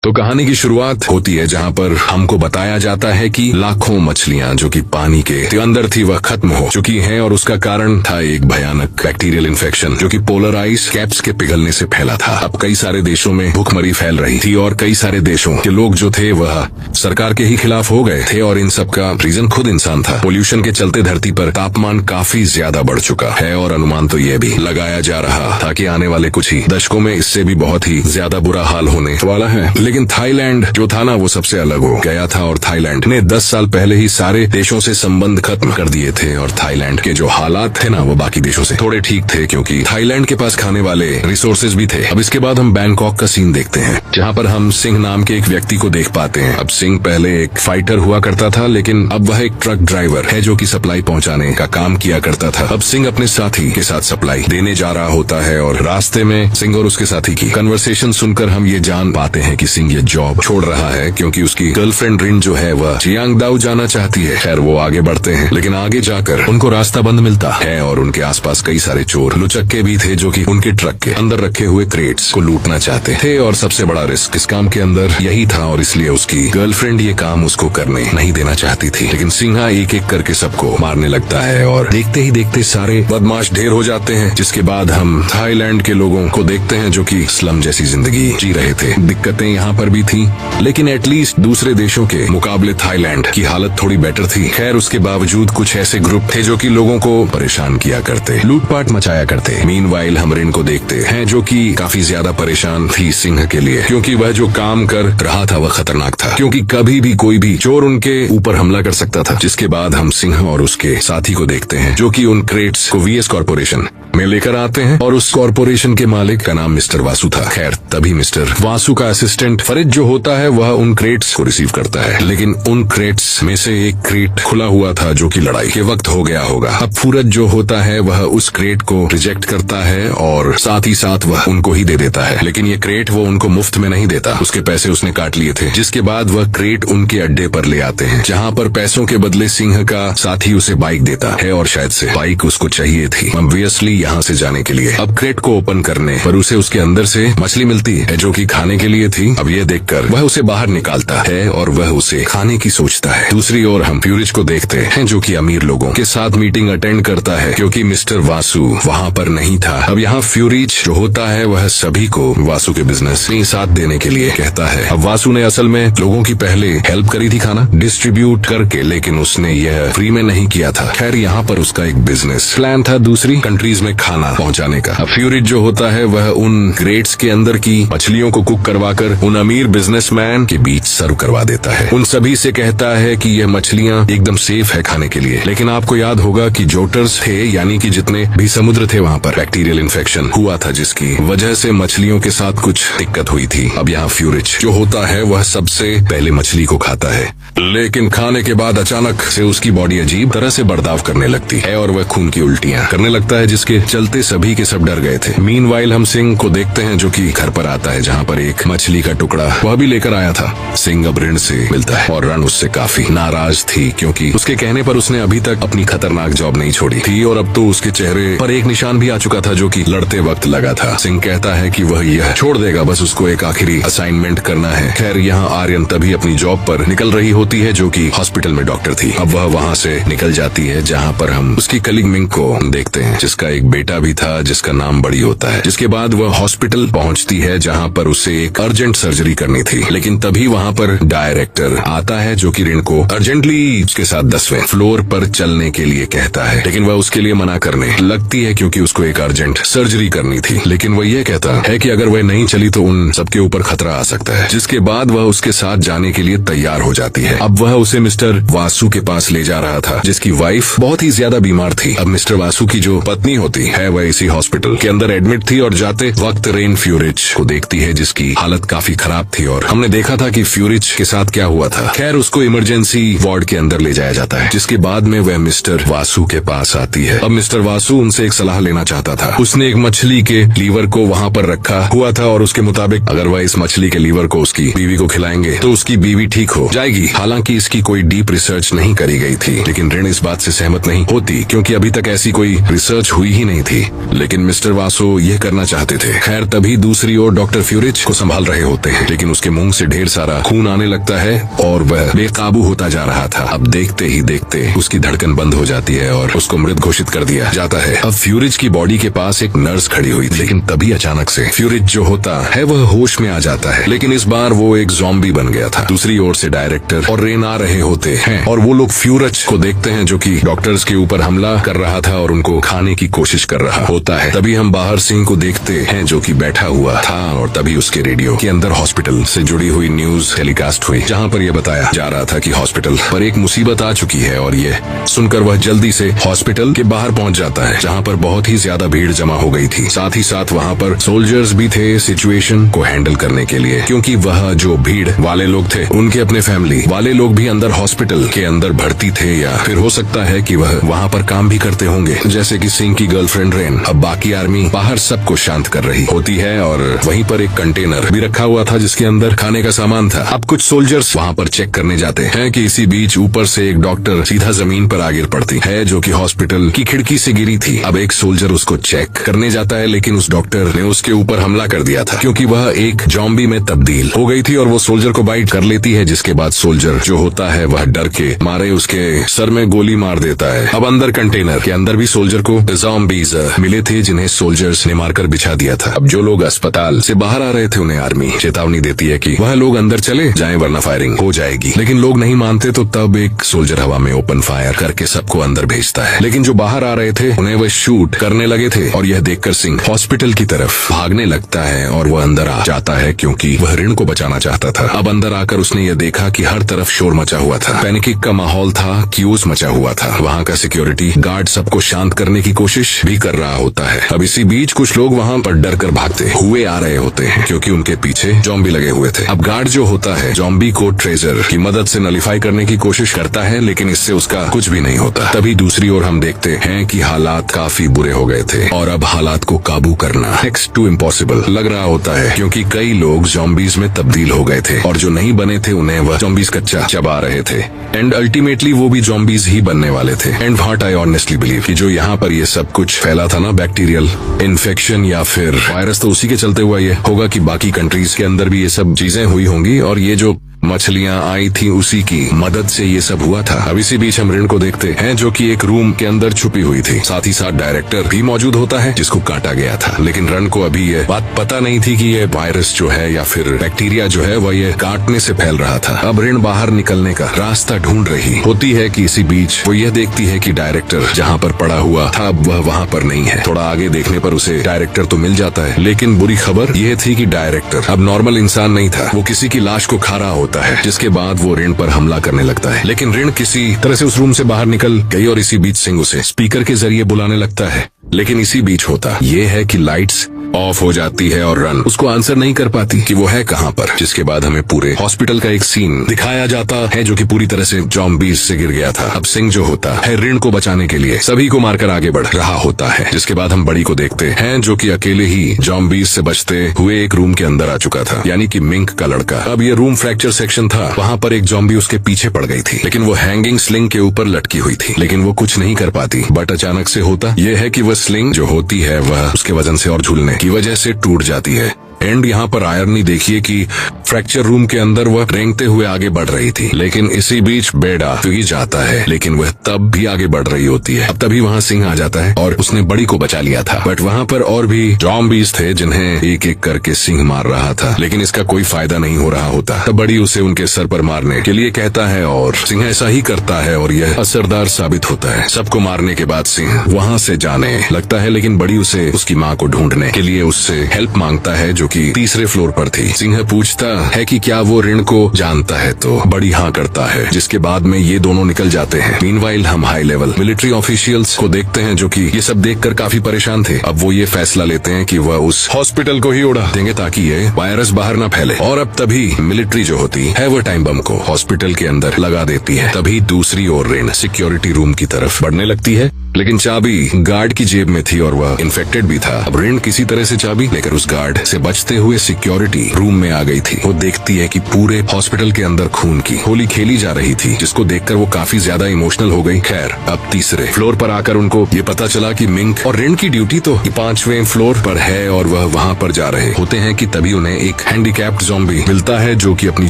तो कहानी की शुरुआत होती है जहाँ पर हमको बताया जाता है कि लाखों मछलियाँ जो कि पानी के अंदर थी वह खत्म हो चुकी हैं और उसका कारण था एक भयानक बैक्टीरियल इन्फेक्शन जो कि पोलर आइस कैप्स के पिघलने से फैला था। अब कई सारे देशों में भूखमरी फैल रही थी और कई सारे देशों के लोग जो थे वह सरकार के ही खिलाफ हो गए थे और इन सब का रीजन खुद इंसान था। पोल्यूशन के चलते धरती पर तापमान काफी ज्यादा बढ़ चुका है और अनुमान तो यह भी लगाया जा रहा था कि आने वाले कुछ ही दशकों में इससे भी बहुत ही ज्यादा बुरा हाल होने वाला है। लेकिन थाईलैंड जो था ना वो सबसे अलग हो गया था और थाईलैंड ने 10 साल पहले ही सारे देशों से संबंध खत्म कर दिए थे और थाईलैंड के जो हालात थे ना वो बाकी देशों से थोड़े ठीक थे क्योंकि थाईलैंड के पास खाने वाले रिसोर्सेज भी थे। अब इसके बाद हम बैंकॉक का सीन देखते हैं जहाँ पर हम सिंह नाम के एक व्यक्ति को देख पाते हैं। अब सिंह पहले एक फाइटर हुआ करता था लेकिन अब वह एक ट्रक ड्राइवर है जो कि सप्लाई पहुँचाने का काम किया करता था। अब सिंह अपने साथी के साथ सप्लाई देने जा रहा होता है और रास्ते में सिंह और उसके साथी की कन्वर्सेशन सुनकर हम ये जान पाते हैं कि सिंह ये जॉब छोड़ रहा है क्योंकि उसकी गर्लफ्रेंड रिन जो है वह चियांगदाओ जाना चाहती है। खैर वो आगे बढ़ते हैं लेकिन आगे जाकर उनको रास्ता बंद मिलता है और उनके आसपास कई सारे चोर लुचक्के भी थे जो कि उनके ट्रक के अंदर रखे हुए क्रेट्स को लूटना चाहते थे और सबसे बड़ा रिस्क इस काम के अंदर यही था और इसलिए उसकी गर्लफ्रेंड ये काम उसको करने नहीं देना चाहती थी। लेकिन सिंहा एक एक करके सबको मारने लगता है और देखते ही देखते सारे बदमाश ढेर हो जाते हैं। जिसके बाद हम थाईलैंड के लोगों को देखते हैं जो कि स्लम जैसी जिंदगी जी रहे थे। दिक्कतें यहाँ पर भी थी लेकिन एटलीस्ट दूसरे देशों के मुकाबले थाईलैंड की हालत थोड़ी बेटर थी। खैर उसके बावजूद कुछ ऐसे ग्रुप थे जो कि लोगों को परेशान किया करते, लूटपाट मचाया करते। मीनवाइल हम रिन को देखते हैं जो कि काफी ज्यादा परेशान थी सिंह के लिए क्योंकि वह जो काम कर रहा था वह खतरनाक था क्योंकि कभी भी कोई भी चोर उनके ऊपर हमला कर सकता था। जिसके बाद हम सिंह और उसके साथी को देखते हैं जो कि उन क्रेट्स को वीएस कॉर्पोरेशन में लेकर आते हैं और उस कॉर्पोरेशन के मालिक का नाम मिस्टर वासु था। खैर तभी मिस्टर वासु का असिस्टेंट फरिद जो होता है वह उन क्रेट्स को रिसीव करता है लेकिन उन क्रेट्स में से एक क्रेट खुला हुआ था जो कि लड़ाई के वक्त हो गया होगा। अब फूरज जो होता है वह उस क्रेट को रिजेक्ट करता है और साथ ही साथ वह उनको ही दे देता है लेकिन ये क्रेट वो उनको मुफ्त में नहीं देता, उसके पैसे उसने काट लिए थे। जिसके बाद वह क्रेट उनके अड्डे पर ले आते हैं जहाँ पर पैसों के बदले सिंह का साथी उसे बाइक देता है और शायद से बाइक उसको चाहिए थी ऑब्वियसली यहाँ से जाने के लिए। अब क्रेट को ओपन करने पर उसे उसके अंदर से मछली मिलती है जो कि खाने के लिए थी। अब ये देखकर वह उसे बाहर निकालता है और वह उसे खाने की सोचता है। दूसरी ओर हम फ्यूरिज को देखते हैं जो कि अमीर लोगों के साथ मीटिंग अटेंड करता है क्योंकि मिस्टर वासु वहाँ पर नहीं था। अब यहाँ फ्यूरिज जो होता है वह सभी को वासु के बिजनेस में साथ देने के लिए कहता है। अब वासु ने असल में लोगों की पहले हेल्प करी थी खाना डिस्ट्रीब्यूट करके लेकिन उसने यह फ्री में नहीं किया था। खैर यहाँ पर उसका एक बिजनेस प्लान था दूसरी कंट्रीज में खाना पहुँचाने का। अब फ्यूरिज जो होता है वह उन क्रेट्स के अंदर की मछलियों को कुक करवाकर उन अमीर बिजनेसमैन के बीच सर्व करवा देता है। उन सभी से कहता है कि यह मछलियाँ एकदम सेफ है खाने के लिए। लेकिन आपको याद होगा कि जोटर्स थे यानी कि जितने भी समुद्र थे वहाँ पर बैक्टीरियल इन्फेक्शन हुआ था जिसकी वजह से मछलियों के साथ कुछ दिक्कत हुई थी। अब यहाँ फ्यूरिज जो होता है वह सबसे पहले मछली को खाता है लेकिन खाने के बाद अचानक से उसकी बॉडी अजीब तरह से बर्ताव करने लगती है और वह खून की उल्टियाँ करने लगता है जिसके चलते सभी के सब डर गए थे। मीनवाइल हम सिंह को देखते हैं जो कि घर पर आता है जहाँ पर एक मछली का टुकड़ा वह भी लेकर आया था। सिंह अब ऋण से मिलता है और रण उससे काफी नाराज थी क्योंकि उसके कहने पर उसने अभी तक अपनी खतरनाक जॉब नहीं छोड़ी थी और अब तो उसके चेहरे पर एक निशान भी आ चुका था जो कि लड़ते वक्त लगा था। सिंह कहता है कि वह यह छोड़ देगा, बस उसको एक आखिरी असाइनमेंट करना है। खैर यहाँ आर्यन तभी अपनी जॉब पर निकल रही होती है जो कि हॉस्पिटल में डॉक्टर थी। अब वह वहाँ से निकल जाती है जहाँ पर हम उसकी कलीग मिंग को देखते हैं जिसका एक बेटा भी था जिसका नाम बड़ी होता है। जिसके बाद वह हॉस्पिटल पहुँचती है जहाँ पर उसे एक अर्जेंट सर्जरी करनी थी लेकिन तभी वहाँ पर डायरेक्टर आता है जो कि ऋण को अर्जेंटली उसके साथ 10वें फ्लोर पर चलने के लिए कहता है लेकिन वह उसके लिए मना करने लगती है क्योंकि उसको एक अर्जेंट सर्जरी करनी थी। लेकिन वह यह कहता है कि अगर वह नहीं चली तो उन सबके ऊपर खतरा आ सकता है। जिसके बाद वह उसके साथ जाने के लिए तैयार हो जाती है। अब वह उसे मिस्टर वासु के पास ले जा रहा था जिसकी वाइफ बहुत ही ज्यादा बीमार थी। अब मिस्टर वासु की जो पत्नी होती है वह इसी हॉस्पिटल के अंदर एडमिट थी और जाते वक्त रेन फ्यूरिज को देखती है जिसकी हालत काफी खराब थी और हमने देखा था कि फ्यूरिज के साथ क्या हुआ था। खैर उसको इमरजेंसी वार्ड के अंदर ले जाया जाता है जिसके बाद में वह मिस्टर वासु के पास आती है। अब मिस्टर वासु उनसे एक सलाह लेना चाहता था। उसने एक मछली के लीवर को वहाँ पर रखा हुआ था और उसके मुताबिक अगर वह इस मछली के लीवर को उसकी बीवी को खिलाएंगे तो उसकी बीवी ठीक हो जाएगी। हालांकि इसकी कोई डीप रिसर्च नहीं करी गई थी लेकिन ऋण इस बात से सहमत नहीं होती क्योंकि अभी तक ऐसी कोई रिसर्च हुई ही नहीं थी लेकिन मिस्टर वासु ये करना चाहते थे। खैर तभी दूसरी ओर डॉक्टर फ्यूरिज को संभाल रहे होते हैं, लेकिन उसके मुंह से ढेर सारा खून आने लगता है और वह बेकाबू होता जा रहा था। अब देखते ही देखते उसकी धड़कन बंद हो जाती है और उसको मृत घोषित कर दिया जाता है। अब फ्यूरिज की बॉडी के पास एक नर्स खड़ी हुई थी, लेकिन तभी अचानक से फ्यूरिज जो होता है वह होश में आ जाता है, लेकिन इस बार वो एक ज़ॉम्बी बन गया था। दूसरी ओर से डायरेक्टर और रेन आ रहे होते हैं और वो लोग फ्यूरिज को देखते हैं जो कि डॉक्टर्स के ऊपर हमला कर रहा था और उनको खाने की कोशिश कर रहा होता है। तभी हम बाहर सिंह को देखते हैं जो कि बैठा हुआ था और तभी उसके रेडियो के अंदर हॉस्पिटल से जुड़ी हुई न्यूज टेलीकास्ट हुई, जहाँ पर यह बताया जा रहा था कि हॉस्पिटल पर एक मुसीबत आ चुकी है। और ये सुनकर वह जल्दी से हॉस्पिटल के बाहर पहुंच जाता है, जहाँ पर बहुत ही ज्यादा भीड़ जमा हो गई थी। साथ ही साथ वहाँ पर सोल्जर्स भी थे सिचुएशन को हैंडल करने के लिए, क्योंकि वह जो भीड़ वाले लोग थे उनके अपने फैमिली वाले लोग भी अंदर हॉस्पिटल के अंदर भर्ती थे, या फिर हो सकता है कि वह वहाँ पर काम भी करते होंगे, जैसे कि सिंह की गर्लफ्रेंड रेन। अब बाकी आर्मी बाहर सबको शांत कर रही होती है और वहीं पर एक कंटेनर भी रखा हुआ था जिसके अंदर खाने का सामान था। अब कुछ सोल्जर्स वहाँ पर चेक करने जाते हैं कि इसी बीच ऊपर से एक डॉक्टर सीधा जमीन पर आ गिर पड़ती है जो कि हॉस्पिटल की खिड़की से गिरी थी। अब एक सोल्जर उसको चेक करने जाता है, लेकिन उस डॉक्टर ने उसके ऊपर हमला कर दिया था, क्योंकि वह एक ज़ॉम्बी में तब्दील हो गई थी और वो सोल्जर को बाइट कर लेती है, जिसके बाद सोल्जर जो होता है वह डर के मारे उसके सर में गोली मार देता है। अब अंदर कंटेनर के अंदर भी सोल्जर को ज़ॉम्बीज मिले थे जिन्हें सोल्जर्स ने मारकर बिछा दिया था। अब जो लोग अस्पताल से बाहर आ रहे थे उन्हें आर्मी चेतावनी देती है कि वह लोग अंदर चले जाएं वरना फायरिंग हो जाएगी, लेकिन लोग नहीं मानते। तो तब एक सोल्जर हवा में ओपन फायर करके सबको अंदर भेजता है, लेकिन जो बाहर आ रहे थे उन्हें वह शूट करने लगे थे। और यह देखकर सिंह हॉस्पिटल की तरफ भागने लगता है और वह अंदर आ जाता है क्योंकि वह ऋण को बचाना चाहता था। अब अंदर आकर उसने यह देखा कि हर तरफ शोर मचा हुआ था, पैनिक का माहौल था, क्यूज मचा हुआ था। वहाँ का सिक्योरिटी गार्ड सबको शांत करने की कोशिश भी कर रहा होता है। अब इसी बीच कुछ लोग वहाँ पर डर कर भागते हुए आ रहे होते हैं, क्योंकि उनके पीछे ज़ॉम्बी लगे हुए थे। अब गार्ड जो होता है ज़ॉम्बी को ट्रेजर की मदद से नलीफाई करने की कोशिश करता है, लेकिन इससे उसका कुछ भी नहीं होता। तभी दूसरी ओर हम देखते हैं कि हालात काफी बुरे हो गए थे और अब हालात को काबू करना नेक्स्ट टू इम्पॉसिबल लग रहा होता है, क्योंकि कई लोग ज़ॉम्बीज में तब्दील हो गए थे और जो नहीं बने थे उन्हें वह ज़ॉम्बीज कच्चा चबा रहे थे, एंड अल्टीमेटली वो भी ज़ॉम्बीज ही बनने वाले थे। And what I honestly believe कि जो यहाँ पर ये सब कुछ फैला था ना, बैक्टीरियल इन्फेक्शन या फिर वायरस, तो उसी के चलते हुआ ये होगा कि बाकी कंट्रीज के अंदर भी ये सब चीजें हुई होंगी और ये जो मछलियां आई थी उसी की मदद से ये सब हुआ था। अब इसी बीच हम ऋण को देखते हैं जो कि एक रूम के अंदर छुपी हुई थी। साथ ही साथ डायरेक्टर भी मौजूद होता है जिसको काटा गया था, लेकिन रण को अभी ये बात पता नहीं थी कि ये वायरस जो है या फिर बैक्टीरिया जो है वह ये काटने से फैल रहा था। अब ऋण बाहर निकलने का रास्ता ढूंढ रही होती है कि इसी बीच वो यह देखती है कि डायरेक्टर जहाँ पर पड़ा हुआ था अब वह वहाँ पर नहीं है। थोड़ा आगे देखने पर उसे डायरेक्टर तो मिल जाता है, लेकिन बुरी खबर यह थी कि डायरेक्टर अब नॉर्मल इंसान नहीं था, वो किसी की लाश को खा रहा होता है, जिसके बाद वो ऋण पर हमला करने लगता है। लेकिन ऋण किसी तरह से उस रूम से बाहर निकल गई और इसी बीच सिंह उसे स्पीकर के जरिए बुलाने लगता है, लेकिन इसी बीच होता ये है कि लाइट्स ऑफ हो जाती है और रन उसको आंसर नहीं कर पाती कि वो है कहाँ पर। जिसके बाद हमें पूरे हॉस्पिटल का एक सीन दिखाया जाता है जो कि पूरी तरह से ज़ॉम्बीज से गिर गया था। अब सिंह जो होता है ऋण को बचाने के लिए सभी को मारकर आगे बढ़ रहा होता है। जिसके बाद हम बड़ी को देखते हैं जो कि अकेले ही ज़ॉम्बीज से बचते हुए एक रूम के अंदर आ चुका था, यानी कि मिंक का लड़का। अब ये रूम फ्रैक्चर सेक्शन था, वहाँ पर एक ज़ॉम्बी उसके पीछे पड़ गई थी, लेकिन वो हैंगिंग स्लिंग के ऊपर लटकी हुई थी, लेकिन वो कुछ नहीं कर पाती। बट अचानक से होता यह है कि वह स्लिंग जो होती है वह उसके वजन से और झूलने की वजह से टूट जाती है। एंड यहाँ पर आयरनी देखिए कि फ्रैक्चर रूम के अंदर वह रेंगते हुए आगे बढ़ रही थी, लेकिन इसी बीच बेड आ ही जाता है, लेकिन वह तब भी आगे बढ़ रही होती है। अब तभी वहाँ सिंह आ जाता है और उसने बड़ी को बचा लिया था, बट वहाँ पर और भी ज़ॉम्बीज थे जिन्हें एक एक करके सिंह मार रहा था, लेकिन इसका कोई फायदा नहीं हो रहा होता। तब बड़ी उसे उनके सर पर मारने के लिए कहता है और सिंह ऐसा ही करता है और यह असरदार साबित होता है। सबको मारने के बाद सिंह वहाँ से जाने लगता है, लेकिन बड़ी उसे उसकी माँ को ढूंढने के लिए उससे हेल्प मांगता है जो कि तीसरे फ्लोर पर थी। सिंह पूछता है कि क्या वो ऋण को जानता है, तो बड़ी हाँ करता है, जिसके बाद में ये दोनों निकल जाते हैं। मीनवाइल हम हाई लेवल मिलिट्री ऑफिशियल्स को देखते हैं जो कि ये सब देखकर काफी परेशान थे। अब वो ये फैसला लेते हैं कि वह उस हॉस्पिटल को ही उड़ा देंगे ताकि ये वायरस बाहर न फैले। और अब तभी मिलिट्री जो होती है वो टाइम बम को हॉस्पिटल के अंदर लगा देती है। तभी दूसरी ओर ऋण सिक्योरिटी रूम की तरफ बढ़ने लगती है लेकिन चाबी गार्ड की जेब में थी और वह इन्फेक्टेड भी था। अब ऋण किसी तरह से चाबी लेकर उस गार्ड से बचते हुए सिक्योरिटी रूम में आ गई थी। वो देखती है कि पूरे हॉस्पिटल के अंदर खून की होली खेली जा रही थी, जिसको देखकर वो काफी ज्यादा इमोशनल हो गई। खैर, अब तीसरे फ्लोर पर आकर उनको ये पता चला कि मिंक और ऋण की ड्यूटी तो 5वें फ्लोर पर है और वह वहाँ पर जा रहे होते हैं कि तभी उन्हें एक हैंडीकैप्ड ज़ॉम्बी मिलता है जो कि अपनी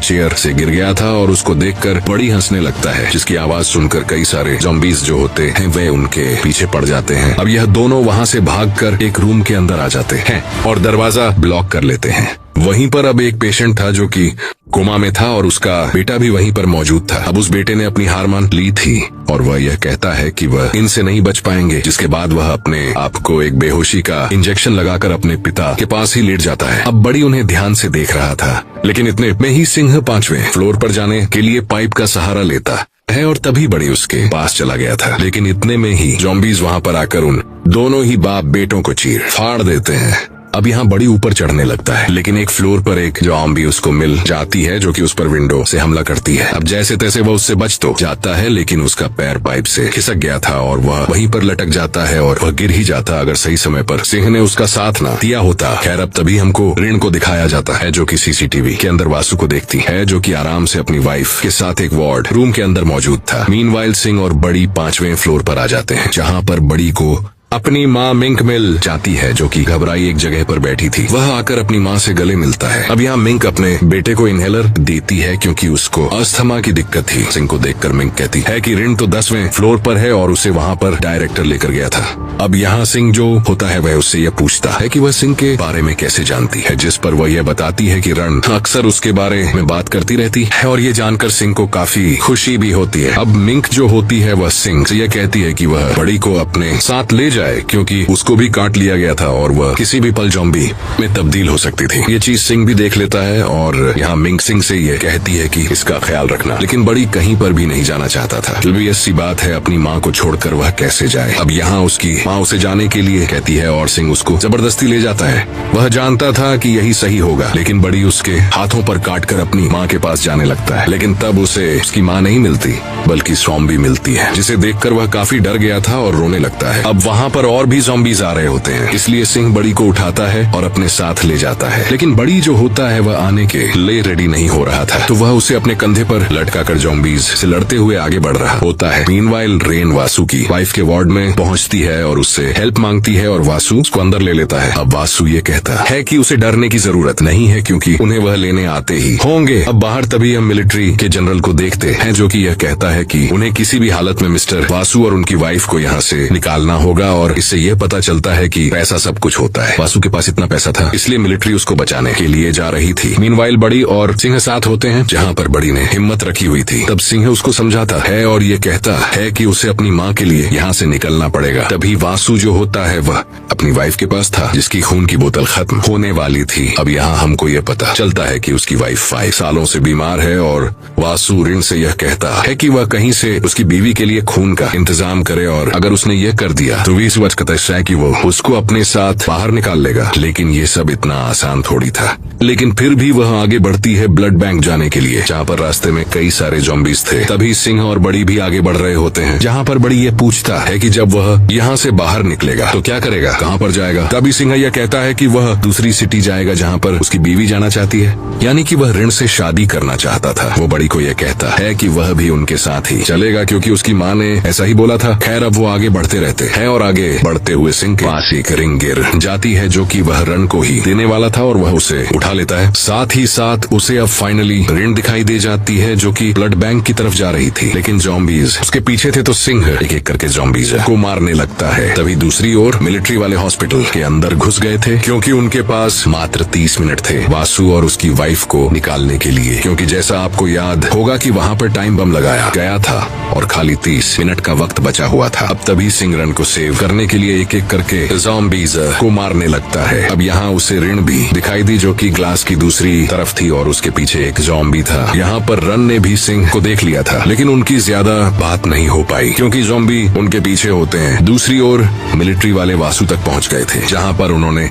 चेयर से गिर गया था और उसको देखकर बड़ी हंसने लगता है, जिसकी आवाज सुनकर कई सारे ज़ॉम्बीज जो होते हैं वे उनके पीछे पड़ जाते हैं। अब यह दोनों वहाँ से भागकर एक रूम के अंदर आ जाते हैं और दरवाजा ब्लॉक कर लेते हैं। वहीं पर अब एक पेशेंट था जो कि कोमा में था और उसका बेटा भी वहीं पर मौजूद था। अब उस बेटे ने अपनी हार मान ली थी और वह यह कहता है कि वह इनसे नहीं बच पाएंगे, जिसके बाद वह अपने आप को एक बेहोशी का इंजेक्शन लगाकर अपने पिता के पास ही लेट जाता है। अब बड़ी उन्हें ध्यान से देख रहा था, लेकिन इतने में ही सिंह 5वें फ्लोर पर जाने के लिए पाइप का सहारा लेता है और तभी बड़ी उसके पास चला गया था। लेकिन इतने में ही ज़ॉम्बीज वहाँ पर आकर उन दोनों ही बाप बेटों को चीर फाड़ देते हैं। अब यहाँ बड़ी ऊपर चढ़ने लगता है, लेकिन एक फ्लोर पर एक ज़ॉम्बी उसको मिल जाती है जो कि उस पर विंडो से हमला करती है। अब जैसे तैसे वह उससे बच तो जाता है, लेकिन उसका पैर पाइप से खिसक गया था और वह वहीं पर लटक जाता है और वह गिर ही जाता अगर सही समय पर सिंह ने उसका साथ ना दिया होता। खैर, अब तभी हमको ऋण को दिखाया जाता है जो कि सीसीटीवी के अंदर वासु को देखती है, जो कि आराम से अपनी वाइफ के साथ एक वार्ड रूम के अंदर मौजूद था। मीनवाइल सिंह और बड़ी 5वें फ्लोर पर आ जाते हैं, जहाँ पर बड़ी को अपनी माँ मिंक मिल जाती है जो कि घबराई एक जगह पर बैठी थी। वह आकर अपनी माँ से गले मिलता है। अब यहाँ मिंक अपने बेटे को इनहेलर देती है क्योंकि उसको अस्थमा की दिक्कत थी। सिंह को देखकर मिंक कहती है कि ऋण तो 10वें फ्लोर पर है और उसे वहाँ पर डायरेक्टर लेकर गया था। अब यहाँ सिंह जो होता है वह उससे यह पूछता है कि वह सिंह के बारे में कैसे जानती है, जिस पर वह यह बताती है कि रण अक्सर उसके बारे में बात करती रहती है और ये जानकर सिंह को काफी खुशी भी होती है। अब मिंक जो होती है वह सिंह से यह कहती है कि वह बड़ी को अपने साथ ले क्योंकि उसको भी काट लिया गया था और वह किसी भी पल ज़ॉम्बी में तब्दील हो सकती थी। ये चीज सिंह भी देख लेता है और यहाँ मिंक सिंह से ये कहती है कि इसका ख्याल रखना, लेकिन बड़ी कहीं पर भी नहीं जाना चाहता था। ऑब्वियस सी बात है, अपनी माँ को छोड़कर वह कैसे जाए। अब यहाँ उसकी माँ उसे जाने के लिए कहती है और सिंह उसको जबरदस्ती ले जाता है। वह जानता था कि यही सही होगा, लेकिन बड़ी उसके हाथों पर काटकर अपनी माँ के पास जाने लगता है। लेकिन तब उसे उसकी माँ नहीं मिलती बल्कि ज़ॉम्बी मिलती है, जिसे देखकर वह काफी डर गया था और रोने लगता है। अब वहाँ पर और भी ज़ॉम्बीज आ रहे होते हैं, इसलिए सिंह बड़ी को उठाता है और अपने साथ ले जाता है। लेकिन बड़ी जो होता है वह आने के लिए रेडी नहीं हो रहा था, तो वह उसे अपने कंधे पर लटकाकर ज़ॉम्बीज से लड़ते हुए आगे बढ़ रहा होता है। मीनवाइल रेन वासु की वाइफ के वार्ड में पहुंचती है और उससे हेल्प मांगती है और वासु उसको अंदर ले लेता है। अब वासु ये कहता है कि उसे डरने की जरूरत नहीं है क्योंकि उन्हें वह लेने आते ही होंगे। अब बाहर तभी हम मिलिट्री के जनरल को देखते हैं जो कि यह कहता है कि उन्हें किसी भी हालत में मिस्टर वासु और उनकी वाइफ को यहाँ से निकालना होगा और इससे यह पता चलता है कि पैसा सब कुछ होता है। वासु के पास इतना पैसा था, इसलिए मिलिट्री उसको बचाने के लिए जा रही थी। मीनवाइल बड़ी और सिंह साथ होते हैं जहाँ पर बड़ी ने हिम्मत रखी हुई थी। तब सिंह उसको समझाता है और ये कहता है कि उसे अपनी माँ के लिए यहाँ से निकलना पड़ेगा। तभी वासु जो होता है वह अपनी वाइफ के पास था जिसकी खून की बोतल खत्म होने वाली थी। अब यहाँ हमको ये पता चलता है कि उसकी वाइफ 5 सालों से बीमार है और वासु ऋण से यह कहता है कि वह कहीं से उसकी बीवी के लिए खून का इंतजाम करे और अगर उसने यह कर दिया तो 20 वर्ष का है कि वो उसको अपने साथ बाहर निकाल लेगा। लेकिन ये सब इतना आसान थोड़ी था। लेकिन फिर भी वह आगे बढ़ती है ब्लड बैंक जाने के लिए, जहाँ पर रास्ते में कई सारे ज़ॉम्बीज थे। तभी सिंह और बड़ी भी आगे बढ़ रहे होते हैं, जहाँ पर बड़ी ये पूछता है कि जब वह यहाँ से बाहर निकलेगा तो क्या करेगा, कहाँ पर जाएगा। तभी सिंह यह कहता है कि वह दूसरी सिटी जाएगा जहाँ पर उसकी बीवी जाना चाहती है, यानी कि वह ऋण से शादी करना चाहता था। वो बड़ी को यह कहता है कि वह भी उनके साथ ही चलेगा क्योंकि उसकी माँ ने ऐसा ही बोला था। खैर, अब वो आगे बढ़ते रहते हैं और आगे बढ़ते हुए सिंह के पास एक रिंग गिर जाती है जो कि वह रण को ही देने वाला था और वह उसे उठा लेता है। साथ ही साथ उसे अब फाइनली ऋण दिखाई दे जाती है जो कि ब्लड बैंक की तरफ जा रही थी, लेकिन ज़ॉम्बीज उसके पीछे थे तो सिंह एक एक करके ज़ॉम्बीज को मारने लगता है। तभी दूसरी ओर मिलिट्री वाले हॉस्पिटल के अंदर घुस गए थे क्योंकि उनके पास मात्र 30 मिनट थे वासु और उसकी वाइफ को निकालने के लिए, क्योंकि जैसा आपको याद होगा कि वहाँ पर टाइम बम लगाया गया था और खाली 30 मिनट का वक्त बचा हुआ था। अब तभी सिंह रण को सेव करने के लिए एक एक करके ज़ॉम्बीज को मारने लगता है। अब यहाँ उसे ऋण भी दिखाई दी जो कि ग्लास की दूसरी तरफ थी और उसके पीछे एक ज़ॉम्बी था। यहाँ पर रन ने भी सिंह को देख लिया था, लेकिन उनकी ज्यादा बात नहीं हो पाई क्योंकि ज़ॉम्बी उनके पीछे होते हैं। दूसरी ओर मिलिट्री वाले वासु तक पहुँच गए थे, जहाँ पर उन्होंने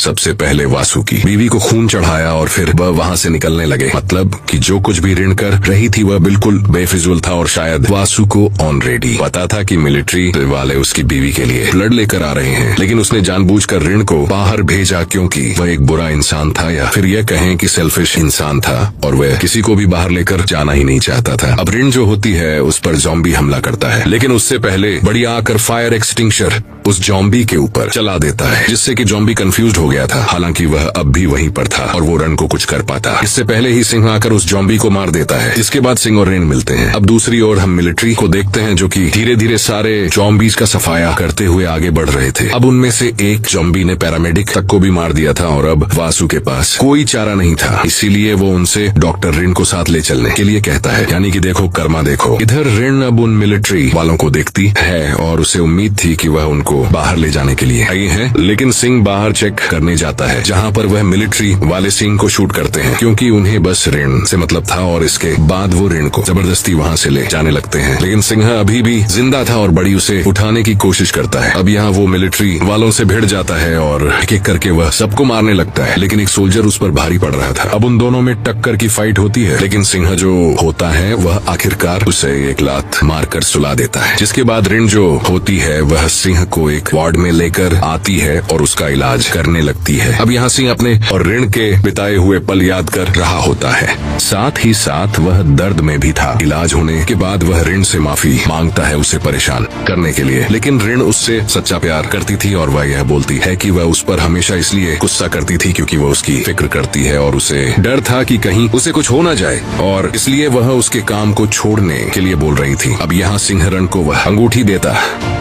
सबसे पहले वासु की बीवी को खून चढ़ाया और फिर वह वहाँ से निकलने लगे। मतलब कि जो कुछ भी ऋण कर रही थी वह बिल्कुल बेफिजूल था और शायद वासु को ऑलरेडी पता था कि मिलिट्री वाले उसकी बीवी के लिए ब्लड लेकर आ रहे हैं, लेकिन उसने जानबूझकर ऋण को बाहर भेजा क्योंकि वह एक बुरा इंसान था, या फिर यह कहें कि सेल्फिश इंसान था और वह किसी को भी बाहर लेकर जाना ही नहीं चाहता था। अब ऋण जो होती है उस पर ज़ॉम्बी हमला करता है, लेकिन उससे पहले बढ़िया आकर फायर एक्सटिंग्विशर उस ज़ॉम्बी के ऊपर चला देता है, जिससे कि ज़ॉम्बी कंफ्यूज्ड हो गया था। हालांकि वह अब भी वहीं पर था और वो ऋण को कुछ कर पाता। इससे पहले ही सिंह आकर उस ज़ॉम्बी को मार देता है। इसके बाद सिंह और ऋण मिलते हैं। अब दूसरी ओर हम मिलिट्री को देखते हैं जो कि धीरे धीरे सारे ज़ॉम्बीज का सफाया करते हुए आगे बढ़ रहे थे। अब उनमें से एक ज़ॉम्बी ने पैरामेडिक तक को भी मार दिया था और अब वासु के पास कोई चारा नहीं था, इसीलिए वो उनसे डॉक्टर ऋण को साथ ले चलने के लिए कहता है। यानी कि देखो कर्मा देखो। इधर ऋण अब उन मिलिट्री वालों को देखती है और उसे उम्मीद थी कि वह उनको बाहर ले जाने के लिए आई है, लेकिन सिंह बाहर चेक करने जाता है, जहाँ पर वह मिलिट्री वाले सिंह को शूट करते हैं क्योंकि उन्हें बस ऋण से मतलब था और इसके बाद वो ऋण को जबरदस्ती वहाँ से ले जाने लगते हैं। लेकिन सिंह अभी भी जिंदा था और बड़ी उसे उठाने की कोशिश करता है। अब यहाँ वो मिलिट्री वालों से भिड़ जाता है और एक एक करके वह सबको मारने लगता है, लेकिन एक सोल्जर उस पर भारी पड़ रहा था। अब उन दोनों में टक्कर की फाइट होती है, लेकिन सिंह जो होता है वह आखिरकार उसे एक लात मारकर सुला देता है, जिसके बाद ऋण जो होती है वह सिंह को एक वार्ड में लेकर आती है और उसका इलाज करने लगती है। अब यहाँ सिंह अपने और ऋण के बिताए हुए पल याद कर रहा होता है, साथ ही साथ वह दर्द में भी था। इलाज होने के बाद वह ऋण से माफी मांगता है उसे परेशान करने के लिए, लेकिन ऋण उससे सच्चा प्यार करती थी और वह यह बोलती है कि वह उस पर हमेशा इसलिए गुस्सा करती थी क्योंकि वह उसकी फिक्र करती है और उसे डर था कि कहीं उसे कुछ हो ना जाए, और इसलिए वह उसके काम को छोड़ने के लिए बोल रही थी। अब यहाँ सिंह ऋण को वह अंगूठी देता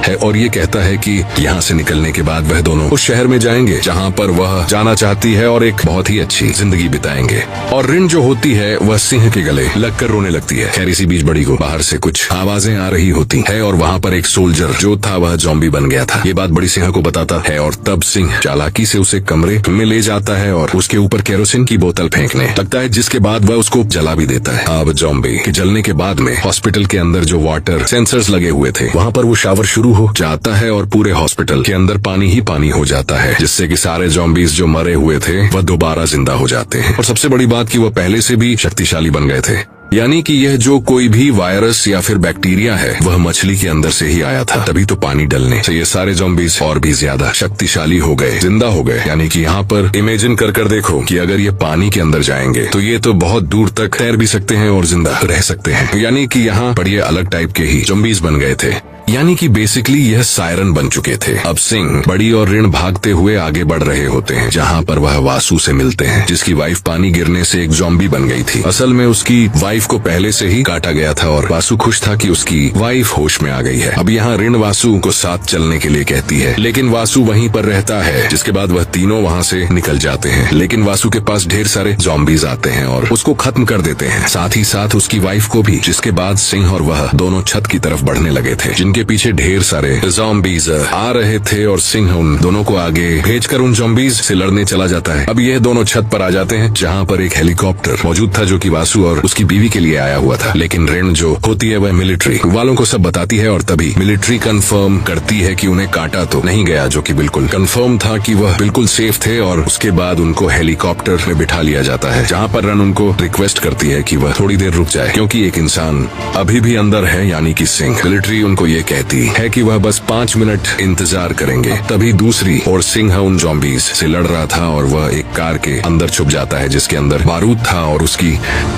है और ये कहता है कि यहाँ से निकलने के बाद वह दोनों उस शहर में जाएंगे जहाँ पर वह जाना चाहती है और एक बहुत ही अच्छी जिंदगी बिताएंगे। और ऋण जो होती है वह सिंह के गले लगकर रोने लगती है। खैर इसी बीच बड़ी को बाहर से कुछ आवाजें आ रही होती है और वहाँ पर एक सोल्जर जो था वह ज़ॉम्बी बन गया था। ये बात बड़ी सिंह को बताता है और तब सिंह चालाकी से उसे कमरे में ले जाता है और उसके ऊपर केरोसिन की बोतल फेंकने लगता है, जिसके बाद वह उसको जला भी देता है। अब ज़ॉम्बी के जलने के बाद में हॉस्पिटल के अंदर जो वाटर सेंसर्स लगे हुए थे वहाँ पर वो शावर शुरू हो जाता है और पूरे हॉस्पिटल के अंदर पानी ही पानी हो जाता है, जिससे कि सारे ज़ॉम्बीज जो मरे हुए थे वह दोबारा जिंदा हो जाते हैं। और सबसे बड़ी बात कि वह पहले से भी शक्तिशाली बन गए थे, यानी कि यह जो कोई भी वायरस या फिर बैक्टीरिया है वह मछली के अंदर से ही आया था, तभी तो पानी डलने से ये सारे ज़ॉम्बीज और भी ज्यादा शक्तिशाली हो गए, जिंदा हो गए। यानी कि यहाँ पर इमेजिन कर देखो कि अगर ये पानी के अंदर जाएंगे तो ये तो बहुत दूर तक तैर भी सकते हैं और जिंदा रह सकते हैं। यानी कि यहाँ पर ये अलग टाइप के ही ज़ॉम्बीज बन गए थे, यानी कि बेसिकली यह सायरन बन चुके थे। अब सिंह बड़ी और ऋण भागते हुए आगे बढ़ रहे होते हैं, जहाँ पर वह वासु से मिलते हैं, जिसकी वाइफ पानी गिरने से एक ज़ॉम्बी बन गई थी। असल में उसकी वाइफ को पहले से ही काटा गया था और वासु खुश था कि उसकी वाइफ होश में आ गई है। अब यहाँ ऋण वासु को साथ चलने के लिए कहती है, लेकिन वासु वहीं पर रहता है, जिसके बाद वह तीनों वहाँ से निकल जाते हैं। लेकिन वासु के पास ढेर सारे ज़ॉम्बीज आते हैं और उसको खत्म कर देते हैं, साथ ही साथ उसकी वाइफ को भी, जिसके बाद सिंह और वह दोनों छत की तरफ बढ़ने लगे थे, जिनके पीछे ढेर सारे ज़ॉम्बीज आ रहे थे और सिंह उन दोनों को आगे भेजकर उन ज़ॉम्बीज से लड़ने चला जाता है। अब यह दोनों छत पर आ जाते हैं, जहाँ पर एक हेलीकॉप्टर मौजूद था जो कि वासु और उसकी बीवी के लिए आया हुआ था। लेकिन ऋण जो होती है वह मिलिट्री वालों को सब बताती है और तभी मिलिट्री कंफर्म करती है कि उन्हें काटा तो नहीं गया, जो कि बिल्कुल कंफर्म था कि वह बिल्कुल सेफ थे। और उसके बाद उनको हेलीकॉप्टर में बिठा लिया जाता है, जहाँ पर ऋण उनको रिक्वेस्ट करती है कि वह थोड़ी देर रुक जाए क्योंकि एक इंसान अभी भी अंदर है, यानी कि सिंह। मिलिट्री उनको ये कहती है कि वह बस 5 मिनट इंतजार करेंगे। तभी दूसरी और सिंह उन ज़ॉम्बीज से लड़ रहा था और वह एक कार के अंदर छुप जाता है, जिसके अंदर बारूद था और उसकी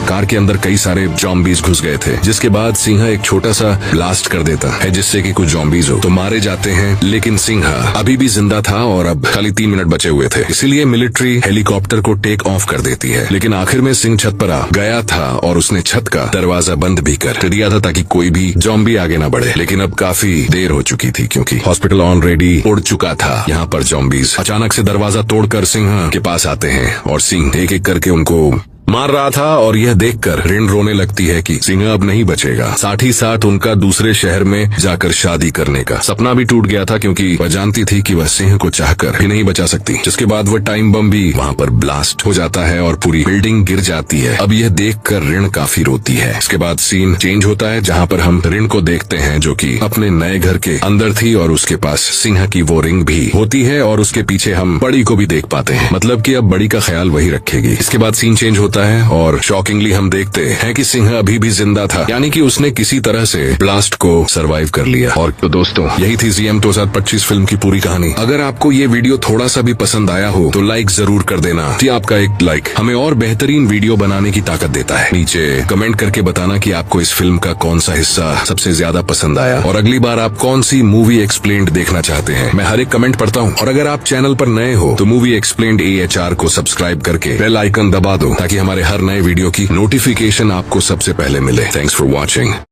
कार के अंदर कई सारे ज़ॉम्बीज घुस गए थे। जिसके बाद सिंह एक छोटा सा ब्लास्ट कर देता है, जिससे कि कुछ ज़ॉम्बीज हो तो मारे जाते हैं, लेकिन सिंह अभी भी जिंदा था और अब खाली 3 मिनट बचे हुए थे। इसीलिए मिलिट्री हेलीकॉप्टर को टेक ऑफ कर देती है। लेकिन आखिर में सिंह छत पर आ गया था और उसने छत का दरवाजा बंद भी कर दिया था ताकि कोई भी ज़ॉम्बी आगे न बढ़े। लेकिन अब काफी देर हो चुकी थी क्योंकि हॉस्पिटल ऑलरेडी उड़ चुका था। यहाँ पर ज़ॉम्बीज अचानक से दरवाजा तोड़कर सिंह के पास आते हैं और सिंह एक एक करके उनको मार रहा था और यह देखकर ऋण रोने लगती है कि सिंह अब नहीं बचेगा। साथ ही साथ उनका दूसरे शहर में जाकर शादी करने का सपना भी टूट गया था, क्योंकि वह जानती थी कि वह सिंह को चाहकर भी नहीं बचा सकती। जिसके बाद वह टाइम बम भी वहाँ पर ब्लास्ट हो जाता है और पूरी बिल्डिंग गिर जाती है। अब यह देखकर ऋण काफी रोती है। इसके बाद सीन चेंज होता है, जहाँ पर हम ऋण को देखते हैं जो कि अपने नए घर के अंदर थी और उसके पास सिंह की वो रिंग भी होती है और उसके पीछे हम बड़ी को भी देख पाते हैं। मतलब कि अब बड़ी का ख्याल वही रखेगी। इसके बाद सीन चेंज होता है और शॉकिंगली हम देखते हैं कि सिंह अभी भी जिंदा था, यानी कि उसने किसी तरह से ब्लास्ट को सरवाइव कर लिया। और तो दोस्तों, यही थी ZM 2025 फिल्म की पूरी कहानी। अगर आपको ये वीडियो थोड़ा सा भी पसंद आया हो तो लाइक जरूर कर देना। कि आपका एक लाइक हमें और बेहतरीन वीडियो बनाने की ताकत देता है। नीचे कमेंट करके बताना कि आपको इस फिल्म का कौन सा हिस्सा सबसे ज्यादा पसंद आया और अगली बार आप कौन सी मूवी एक्सप्लेन्ड देखना चाहते हैं। मैं हर एक कमेंट पढ़ता हूँ। और अगर आप चैनल पर नए हो तो मूवी एक्सप्लेन्ड AHR को सब्सक्राइब करके बेल आइकन दबा दो, ताकि हमारे हर नए वीडियो की नोटिफिकेशन आपको सबसे पहले मिले। Thanks for watching.